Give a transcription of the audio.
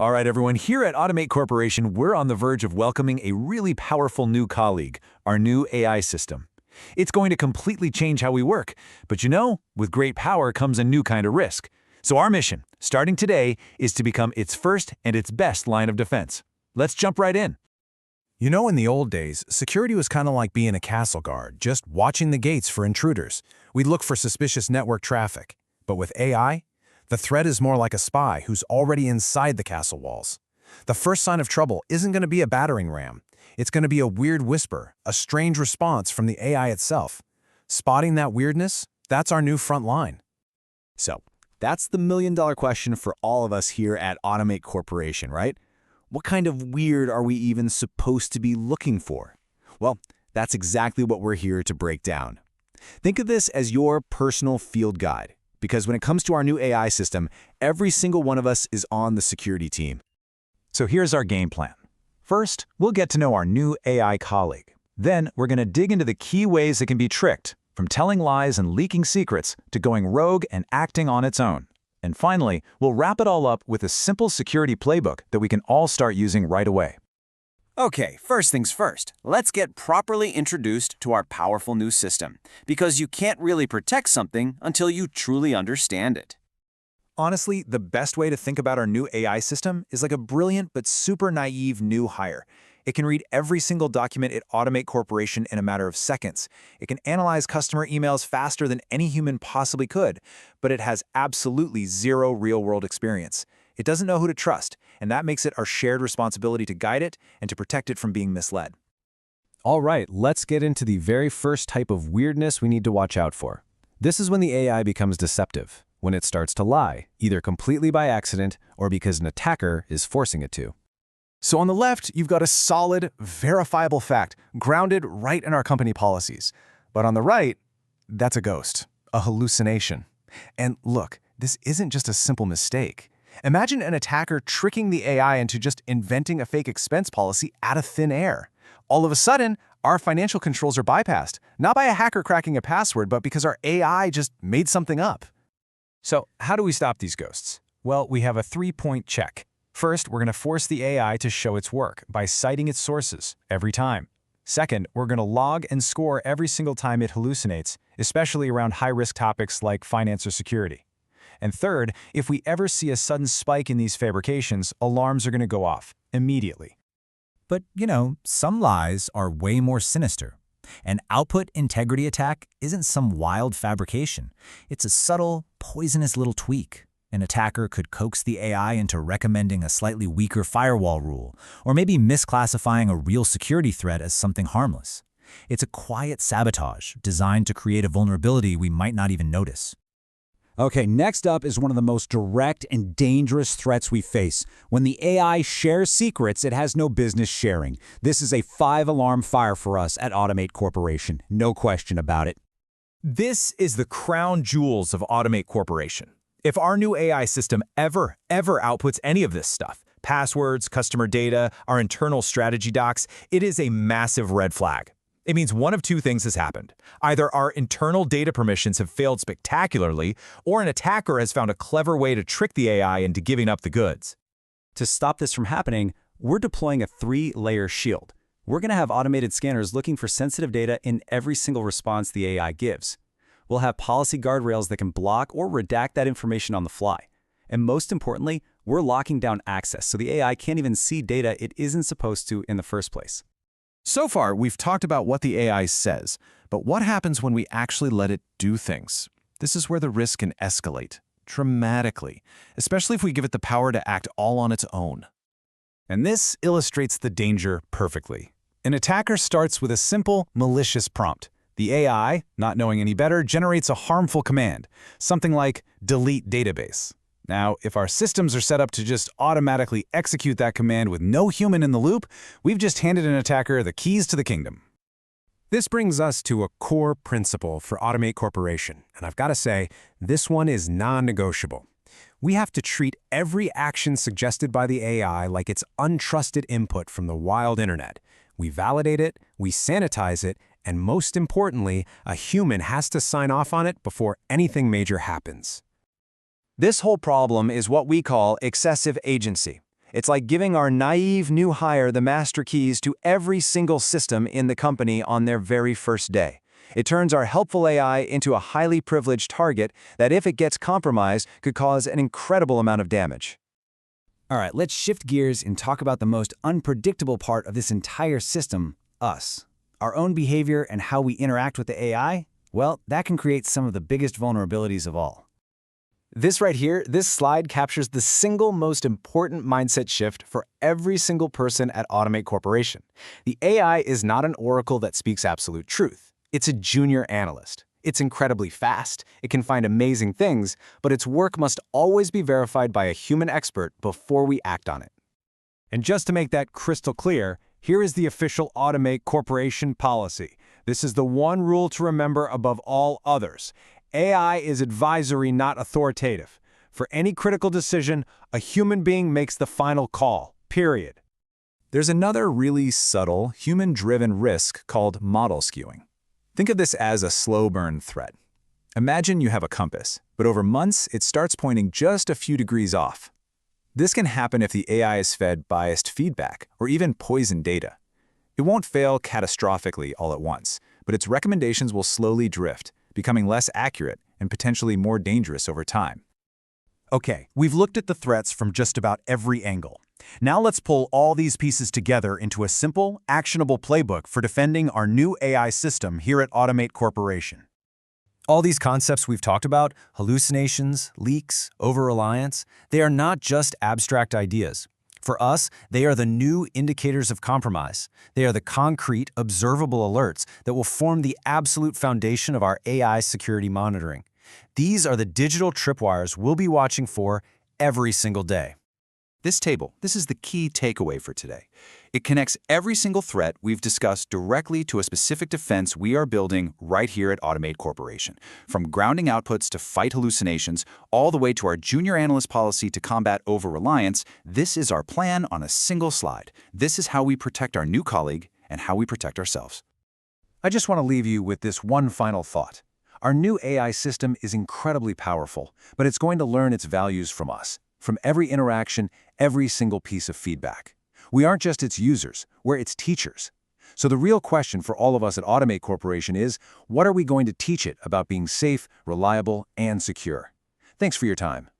All right, everyone, here at Automate Corporation, we're on the verge of welcoming a really powerful new colleague, our new AI system. It's going to completely change how we work, but with great power comes a new kind of risk. So our mission, starting today, is to become its first and its best line of defense. Let's jump right in. In the old days, security was kind of like being a castle guard, just watching the gates for intruders. We'd look for suspicious network traffic. But with AI, the threat is more like a spy who's already inside the castle walls. The first sign of trouble isn't going to be a battering ram. It's going to be a weird whisper, a strange response from the AI itself. Spotting that weirdness, that's our new front line. So, that's the million-dollar question for all of us here at Automate Corporation, right? What kind of weird are we even supposed to be looking for? Well, that's exactly what we're here to break down. Think of this as your personal field guide, because when it comes to our new AI system, every single one of us is on the security team. So here's our game plan. First, we'll get to know our new AI colleague. Then, we're going to dig into the key ways it can be tricked, from telling lies and leaking secrets to going rogue and acting on its own. And finally, we'll wrap it all up with a simple security playbook that we can all start using right away. Okay, first things first, let's get properly introduced to our powerful new system, because you can't really protect something until you truly understand it. Honestly, the best way to think about our new AI system is like a brilliant but super naive new hire. It can read every single document at Automate Corporation in a matter of seconds. It can analyze customer emails faster than any human possibly could, but it has absolutely zero real-world experience. It doesn't know who to trust, and that makes it our shared responsibility to guide it and to protect it from being misled. All right, let's get into the very first type of weirdness we need to watch out for. This is when the AI becomes deceptive, when it starts to lie, either completely by accident or because an attacker is forcing it to. So on the left, you've got a solid, verifiable fact, grounded right in our company policies. But on the right, that's a ghost, a hallucination. And look, this isn't just a simple mistake. Imagine an attacker tricking the AI into just inventing a fake expense policy out of thin air. All of a sudden, our financial controls are bypassed, not by a hacker cracking a password, but because our AI just made something up. So how do we stop these ghosts? Well, we have a three-point check. First, we're going to force the AI to show its work by citing its sources every time. Second, we're going to log and score every single time it hallucinates, especially around high-risk topics like finance or security. And third, if we ever see a sudden spike in these fabrications, alarms are going to go off immediately. But, some lies are way more sinister. An output integrity attack isn't some wild fabrication. It's a subtle, poisonous little tweak. An attacker could coax the AI into recommending a slightly weaker firewall rule, or maybe misclassifying a real security threat as something harmless. It's a quiet sabotage designed to create a vulnerability we might not even notice. Okay, next up is one of the most direct and dangerous threats we face. When the AI shares secrets it has no business sharing. This is a 5-alarm fire for us at Automate Corporation. No question about it. This is the crown jewels of Automate Corporation. If our new AI system ever outputs any of this stuff, passwords, customer data, our internal strategy docs, it is a massive red flag. It means one of two things has happened. Either our internal data permissions have failed spectacularly, or an attacker has found a clever way to trick the AI into giving up the goods. To stop this from happening, we're deploying a 3-layer shield. We're going to have automated scanners looking for sensitive data in every single response the AI gives. We'll have policy guardrails that can block or redact that information on the fly. And most importantly, we're locking down access so the AI can't even see data it isn't supposed to in the first place. So far, we've talked about what the AI says, but what happens when we actually let it do things? This is where the risk can escalate dramatically, especially if we give it the power to act all on its own. And this illustrates the danger perfectly. An attacker starts with a simple, malicious prompt. The AI, not knowing any better, generates a harmful command, something like delete database. Now, if our systems are set up to just automatically execute that command with no human in the loop, we've just handed an attacker the keys to the kingdom. This brings us to a core principle for Automate Corporation, and I've got to say, this one is non-negotiable. We have to treat every action suggested by the AI like it's untrusted input from the wild internet. We validate it, we sanitize it, and most importantly, a human has to sign off on it before anything major happens. This whole problem is what we call excessive agency. It's like giving our naive new hire the master keys to every single system in the company on their very first day. It turns our helpful AI into a highly privileged target that, if it gets compromised, could cause an incredible amount of damage. All right, let's shift gears and talk about the most unpredictable part of this entire system, us. Our own behavior and how we interact with the AI, well, that can create some of the biggest vulnerabilities of all. This right here, this slide captures the single most important mindset shift for every single person at Automate Corporation. The AI is not an oracle that speaks absolute truth. It's a junior analyst. It's incredibly fast, it can find amazing things, but its work must always be verified by a human expert before we act on it. And just to make that crystal clear, here is the official Automate Corporation policy. This is the one rule to remember above all others. AI is advisory, not authoritative. For any critical decision, a human being makes the final call, period. There's another really subtle, human-driven risk called model skewing. Think of this as a slow-burn threat. Imagine you have a compass, but over months, it starts pointing just a few degrees off. This can happen if the AI is fed biased feedback or even poisoned data. It won't fail catastrophically all at once, but its recommendations will slowly drift, becoming less accurate and potentially more dangerous over time. Okay, we've looked at the threats from just about every angle. Now let's pull all these pieces together into a simple, actionable playbook for defending our new AI system here at Automate Corporation. All these concepts we've talked about, hallucinations, leaks, overreliance, they are not just abstract ideas. For us, they are the new indicators of compromise. They are the concrete, observable alerts that will form the absolute foundation of our AI security monitoring. These are the digital tripwires we'll be watching for every single day. This table, this is the key takeaway for today. It connects every single threat we've discussed directly to a specific defense we are building right here at Automate Corporation. From grounding outputs to fight hallucinations, all the way to our junior analyst policy to combat over-reliance, this is our plan on a single slide. This is how we protect our new colleague and how we protect ourselves. I just want to leave you with this one final thought. Our new AI system is incredibly powerful, but it's going to learn its values from us, from every interaction, every single piece of feedback. We aren't just its users, we're its teachers. So the real question for all of us at Automate Corporation is, what are we going to teach it about being safe, reliable, and secure? Thanks for your time.